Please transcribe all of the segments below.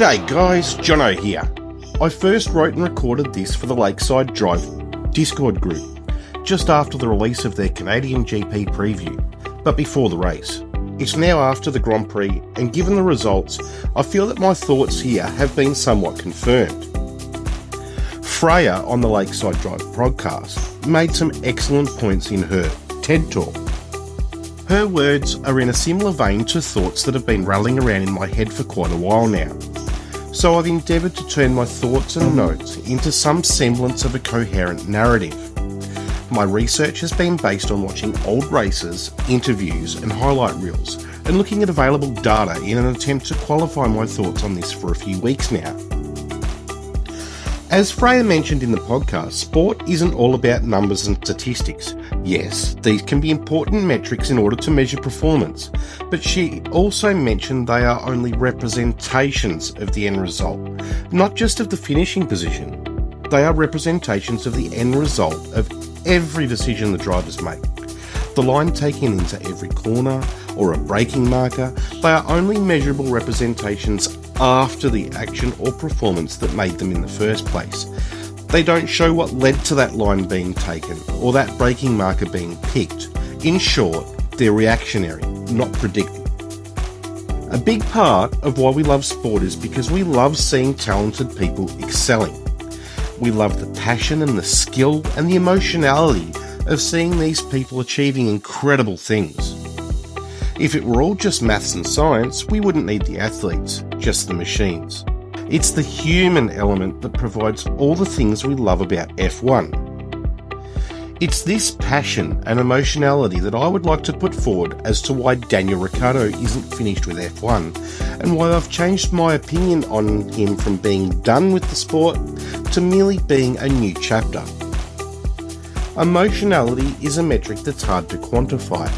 G'day guys, Jono here. I first wrote and recorded this for the Lakeside Drive Discord group, just after the release of their Canadian GP preview, but before the race. It's now after the Grand Prix, and given the results, I feel that my thoughts here have been somewhat confirmed. Freya on the Lakeside Drive podcast made some excellent points in her TED Talk. Her words are in a similar vein to thoughts that have been rattling around in my head for quite a while now. So I've endeavoured to turn my thoughts and notes into some semblance of a coherent narrative. My research has been based on watching old races, interviews and highlight reels, and looking at available data in an attempt to qualify my thoughts on this for a few weeks now. As Freya mentioned in the podcast, sport isn't all about numbers and statistics. Yes, these can be important metrics in order to measure performance, but she also mentioned they are only representations of the end result, not just of the finishing position. They are representations of the end result of every decision the drivers make. The line taken into every corner or a braking marker, they are only measurable representations after the action or performance that made them in the first place. They don't show what led to that line being taken or that braking marker being picked. In short, they're reactionary, not predictive. A big part of why we love sport is because we love seeing talented people excelling. We love the passion and the skill and the emotionality of seeing these people achieving incredible things. If it were all just maths and science, we wouldn't need the athletes, just the machines. It's the human element that provides all the things we love about F1. It's this passion and emotionality that I would like to put forward as to why Daniel Ricciardo isn't finished with F1, and why I've changed my opinion on him from being done with the sport to merely being a new chapter. Emotionality is a metric that's hard to quantify,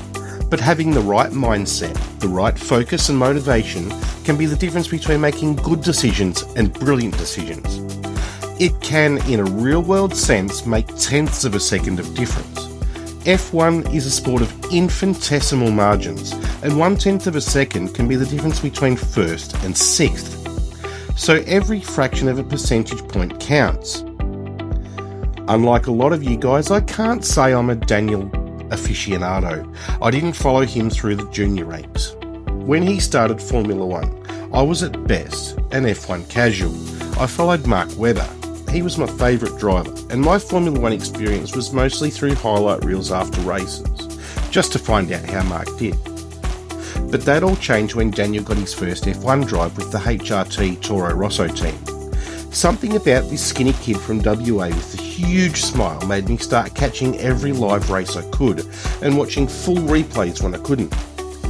but having the right mindset, the right focus and motivation can be the difference between making good decisions and brilliant decisions. It can, in a real-world sense, make tenths of a second of difference. F1 is a sport of infinitesimal margins, and 1/10 of a second can be the difference between first and sixth. So every fraction of a percentage point counts. Unlike a lot of you guys, I can't say I'm a Daniel aficionado. I didn't follow him through the junior ranks. When he started Formula 1, I was at best an F1 casual. I followed Mark Webber. He was my favourite driver, and my Formula 1 experience was mostly through highlight reels after races, just to find out how Mark did. But that all changed when Daniel got his first F1 drive with the HRT Toro Rosso team. Something about this skinny kid from WA with a huge smile made me start catching every live race I could and watching full replays when I couldn't.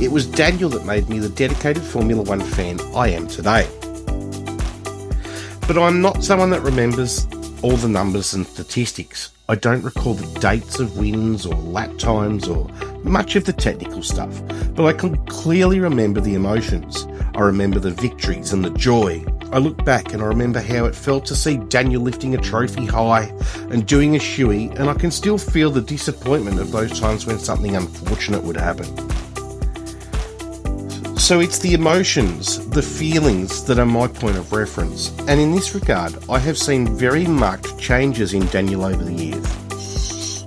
It was Daniel that made me the dedicated Formula 1 fan I am today. But I'm not someone that remembers all the numbers and statistics. I don't recall the dates of wins or lap times or much of the technical stuff, but I can clearly remember the emotions. I remember the victories and the joy. I look back and I remember how it felt to see Daniel lifting a trophy high and doing a shoey, and I can still feel the disappointment of those times when something unfortunate would happen. So it's the emotions, the feelings that are my point of reference, and in this regard I have seen very marked changes in Daniel over the years.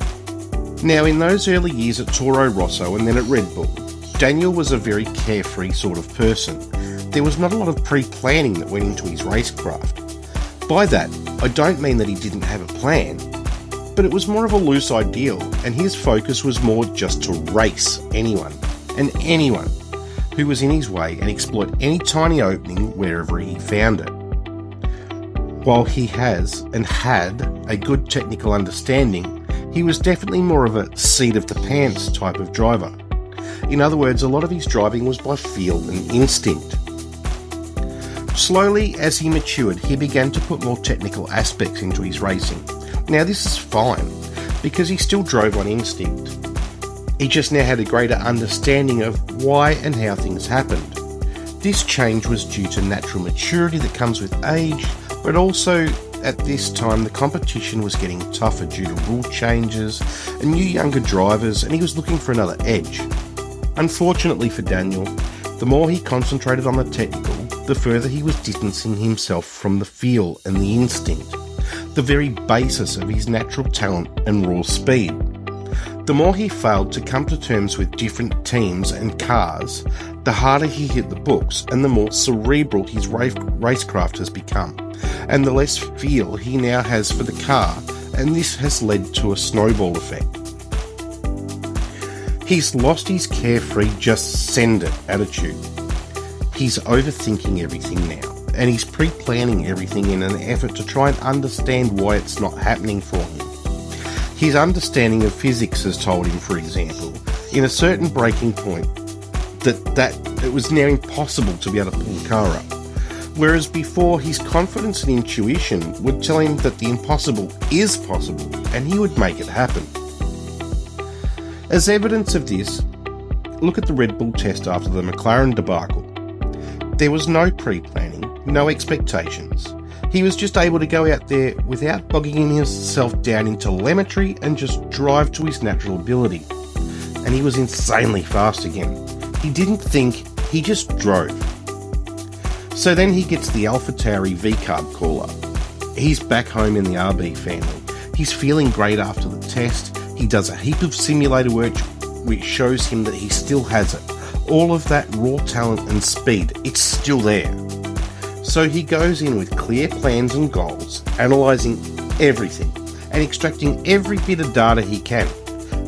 Now, in those early years at Toro Rosso and then at Red Bull, Daniel was a very carefree sort of person. There was not a lot of pre-planning that went into his racecraft. By that, I don't mean that he didn't have a plan, but it was more of a loose ideal, and his focus was more just to race anyone who was in his way and exploit any tiny opening wherever he found it. While he has and had a good technical understanding, he was definitely more of a seat-of-the-pants type of driver. In other words, a lot of his driving was by feel and instinct. Slowly, as he matured, he began to put more technical aspects into his racing. Now, this is fine, because he still drove on instinct. He just now had a greater understanding of why and how things happened. This change was due to natural maturity that comes with age, but also at this time the competition was getting tougher due to rule changes and new younger drivers, and he was looking for another edge. Unfortunately for Daniel, the more he concentrated on the technical, the further he was distancing himself from the feel and the instinct, the very basis of his natural talent and raw speed. The more he failed to come to terms with different teams and cars, the harder he hit the books and the more cerebral his racecraft has become, and the less feel he now has for the car, and this has led to a snowball effect. He's lost his carefree, just send it attitude. He's overthinking everything now, and he's pre-planning everything in an effort to try and understand why it's not happening for him. His understanding of physics has told him, for example, in a certain breaking point, that it was now impossible to be able to pull the car up. Whereas before, his confidence and intuition would tell him that the impossible is possible, and he would make it happen. As evidence of this, look at the Red Bull test after the McLaren debacle. There was no pre-planning, no expectations. He was just able to go out there without bogging himself down in telemetry and just drive to his natural ability. And he was insanely fast again. He didn't think, he just drove. So then he gets the AlphaTauri V-Carb call-up. He's back home in the RB family. He's feeling great after the test. He does a heap of simulator work which shows him that he still has it. All of that raw talent and speed, it's still there. So he goes in with clear plans and goals, analysing everything and extracting every bit of data he can.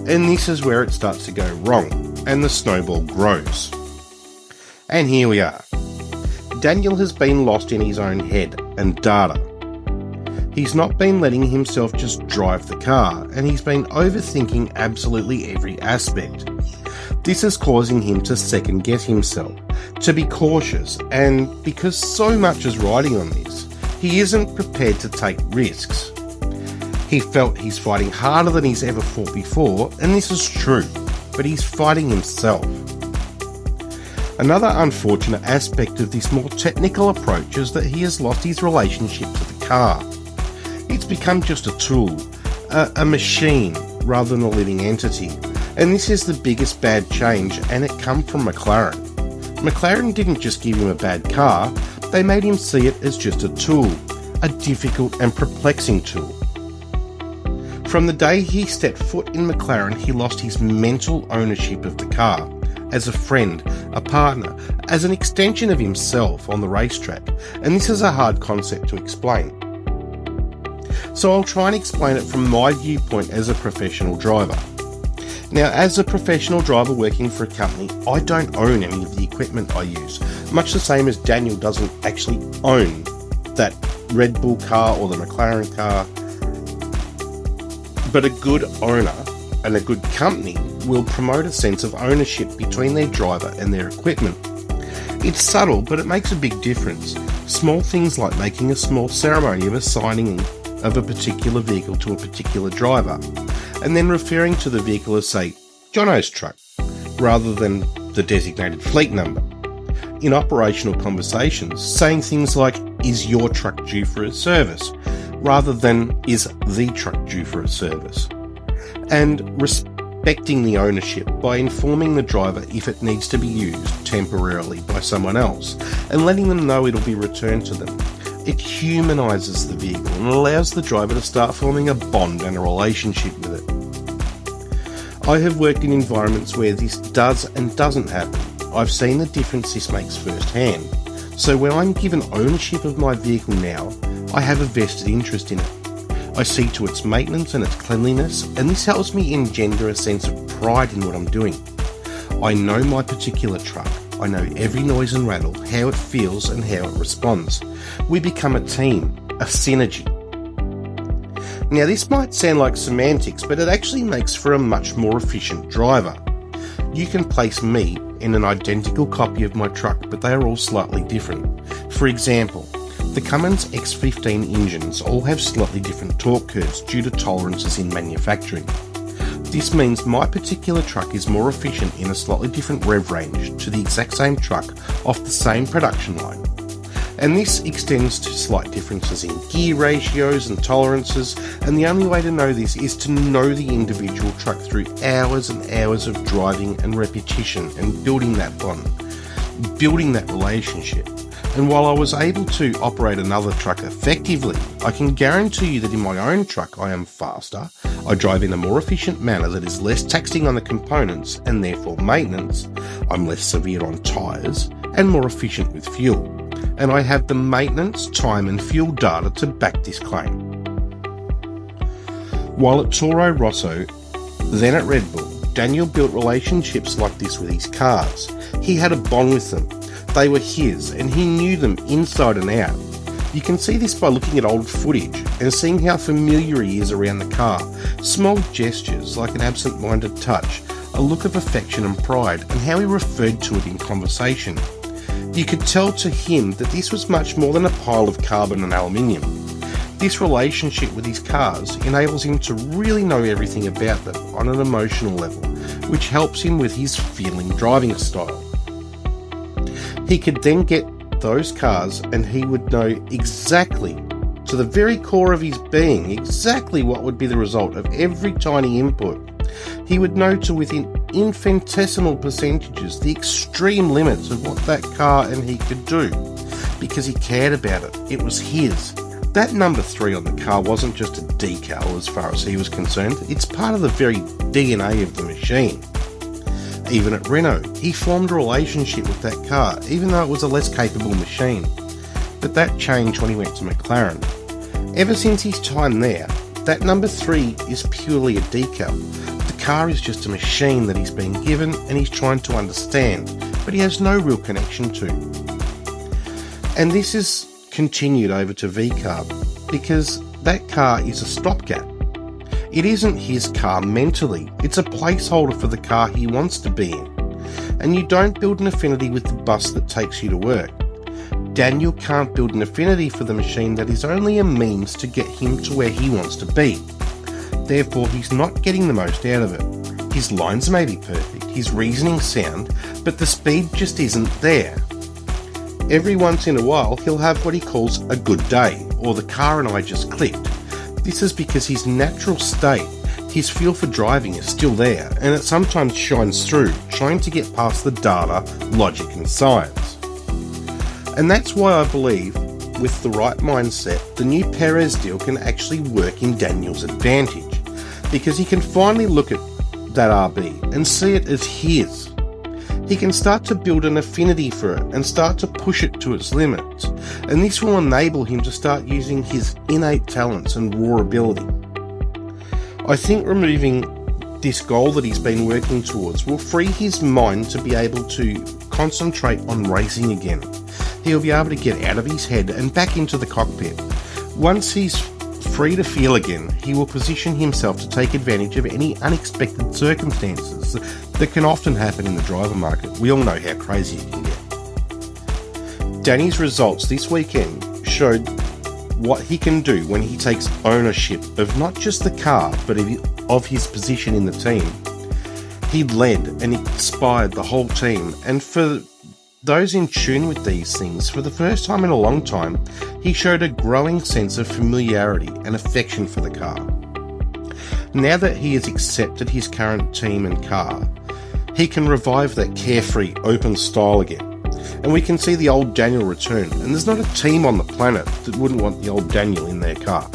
And this is where it starts to go wrong, and the snowball grows. And here we are. Daniel has been lost in his own head and data. He's not been letting himself just drive the car, and he's been overthinking absolutely every aspect. This is causing him to second guess himself, to be cautious, and because so much is riding on this, he isn't prepared to take risks. He felt he's fighting harder than he's ever fought before, and this is true, but he's fighting himself. Another unfortunate aspect of this more technical approach is that he has lost his relationship to the car. It's become just a tool, a machine, rather than a living entity. And this is the biggest bad change, and it come from McLaren. McLaren didn't just give him a bad car, they made him see it as just a tool, a difficult and perplexing tool. From the day he stepped foot in McLaren, he lost his mental ownership of the car, as a friend, a partner, as an extension of himself on the racetrack, and this is a hard concept to explain. So I'll try and explain it from my viewpoint as a professional driver. Now, as a professional driver working for a company, I don't own any of the equipment I use, much the same as Daniel doesn't actually own that Red Bull car or the McLaren car. But a good owner and a good company will promote a sense of ownership between their driver and their equipment. It's subtle, but it makes a big difference. Small things like making a small ceremony of assigning of a particular vehicle to a particular driver, and then referring to the vehicle as, say, Jono's truck, rather than the designated fleet number. In operational conversations, saying things like, is your truck due for a service, rather than is the truck due for a service. And respecting the ownership by informing the driver if it needs to be used temporarily by someone else, and letting them know it'll be returned to them. It humanises the vehicle and allows the driver to start forming a bond and a relationship with it. I have worked in environments where this does and doesn't happen. I've seen the difference this makes firsthand. So when I'm given ownership of my vehicle now, I have a vested interest in it. I see to its maintenance and its cleanliness, and this helps me engender a sense of pride in what I'm doing. I know my particular truck. I know every noise and rattle, how it feels and how it responds. We become a team, a synergy. Now this might sound like semantics, but it actually makes for a much more efficient driver. You can place me in an identical copy of my truck, but they are all slightly different. For example, the Cummins X15 engines all have slightly different torque curves due to tolerances in manufacturing. This means my particular truck is more efficient in a slightly different rev range to the exact same truck off the same production line. And this extends to slight differences in gear ratios and tolerances, and the only way to know this is to know the individual truck through hours and hours of driving and repetition and building that bond, building that relationship. And while I was able to operate another truck effectively, I can guarantee you that in my own truck I am faster, I drive in a more efficient manner that is less taxing on the components and therefore maintenance, I'm less severe on tyres and more efficient with fuel, and I have the maintenance, time and fuel data to back this claim. While at Toro Rosso, then at Red Bull, Daniel built relationships like this with his cars. He had a bond with them. They were his, and he knew them inside and out. You can see this by looking at old footage and seeing how familiar he is around the car. Small gestures like an absent-minded touch, a look of affection and pride, and how he referred to it in conversation. You could tell to him that this was much more than a pile of carbon and aluminium. This relationship with his cars enables him to really know everything about them on an emotional level, which helps him with his feeling driving style. He could then get those cars and he would know exactly, to the very core of his being, exactly what would be the result of every tiny input. He would know to within infinitesimal percentages the extreme limits of what that car and he could do, because he cared about it. It was his. That number 3 on the car wasn't just a decal as far as he was concerned, it's part of the very DNA of the machine. Even at Renault, he formed a relationship with that car, even though it was a less capable machine. But that changed when he went to McLaren. Ever since his time there, that number 3 is purely a decal. The car is just a machine that he's been given and he's trying to understand, but he has no real connection to. And this is continued over to VCarb, because that car is a stopgap. It isn't his car mentally, it's a placeholder for the car he wants to be in. And you don't build an affinity with the bus that takes you to work. Daniel can't build an affinity for the machine that is only a means to get him to where he wants to be. Therefore, he's not getting the most out of it. His lines may be perfect, his reasoning sound, but the speed just isn't there. Every once in a while, he'll have what he calls a good day, or the car and I just clicked. This is because his natural state, his feel for driving is still there, and it sometimes shines through, trying to get past the data, logic and science. And that's why I believe, with the right mindset, the new Perez deal can actually work in Daniel's advantage, because he can finally look at that RB and see it as his. He can start to build an affinity for it and start to push it to its limits, and this will enable him to start using his innate talents and raw ability. I think removing this goal that he's been working towards will free his mind to be able to concentrate on racing again. He'll be able to get out of his head and back into the cockpit. Once he's free to feel again, he will position himself to take advantage of any unexpected circumstances that can often happen in the driver market. We all know how crazy it can get. Danny's results this weekend showed what he can do when he takes ownership of not just the car, but of his position in the team. He led and inspired the whole team, and for those in tune with these things, for the first time in a long time, he showed a growing sense of familiarity and affection for the car. Now that he has accepted his current team and car, he can revive that carefree, open style again. And we can see the old Daniel return, and there's not a team on the planet that wouldn't want the old Daniel in their car.